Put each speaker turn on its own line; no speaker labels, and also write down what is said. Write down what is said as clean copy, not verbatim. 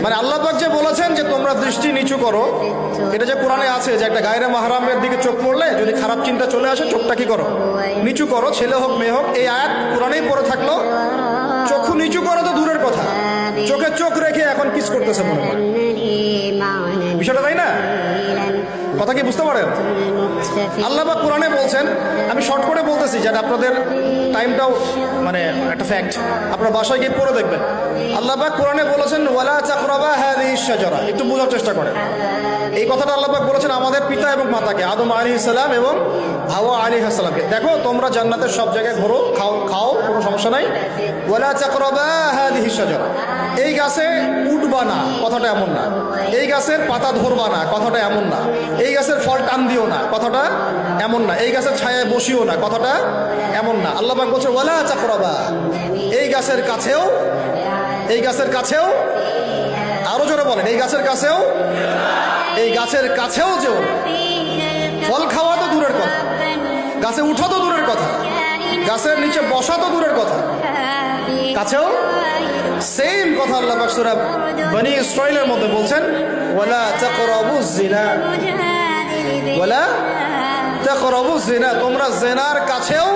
মানে আল্লাহ পাক যে বলেছেন যে তোমরা দৃষ্টি নিচু করো, এটা যে কোরআনে আছে যে একটা গায়রে মাহরামের দিকে চোখ পড়লে যদি খারাপ চিন্তা চলে আসে চোখটা কি করো, নিচু করো, ছেলে হোক মেয়ে হোক। এই আয়াত কোরআনেই পড়ে থাকলো, চক্ষু নিচু করো তো দূরের কথা, চোখে চোখ রেখে এখন কিস করতেছে মনে হয়, বিষয়টা তাই না? কথা কি বুঝতে পারেন? আল্লাহ পাক কোরআনে বলছেন, আমি শর্ট করে বলতেছি যেটা আপনাদের টাইমটাও মানে একটা ফ্যাক্ট, আপনার বাসায় গিয়ে পড়ে দেখবেন। আল্লাহ পাক কোরআনে বলেছেন ওয়ালা তাকরাবা হাযিহিশ শাজারা, একটু বোঝার চেষ্টা করেন। এই কথাটা আল্লাহ পাক বলেছেন আমাদের পিতা এবং মাতাকে, আদম আলাইহিস সালাম এবং হাওয়া আলাইহিস সালামকে। দেখো তোমরা জান্নাতের সব জায়গায় ঘোরো, খাও, কোনো সমস্যা নাই। ওয়ালা তাকরাবা হাযিহিশ শাজারা, এই গাছে উঠবা না, কথাটা এমন না। এই গাছের পাতা ধরবা না, কথাটা এমন না। এই গাছের ফল টান দিও না, কথাটা এমন না। এই গাছের ছায়ায় বসিও না, কথাটা এমন না। আল্লাহ পাক বলছে ওয়ালা তাকরাবা, এই গাছের কাছেও, এই গাছের কাছেও, আরো জোরে বলেন, এই গাছের কাছেও, এই গাছের কাছেও যেও। ফল খাওয়া তো দূরের কথা, গাছে উঠা তো দূরের কথা, গাছের নিচে বসা তো দূরের কথা, কাছেও সেম কথা আল্লাহ পাক সূরা বনী ইসরাঈলের মধ্যে বলছেন ওয়ালা তাকরাবুজ জিনা, ওয়ালা তাকরাবুজ জিনা, তোমরা জিনার কাছেও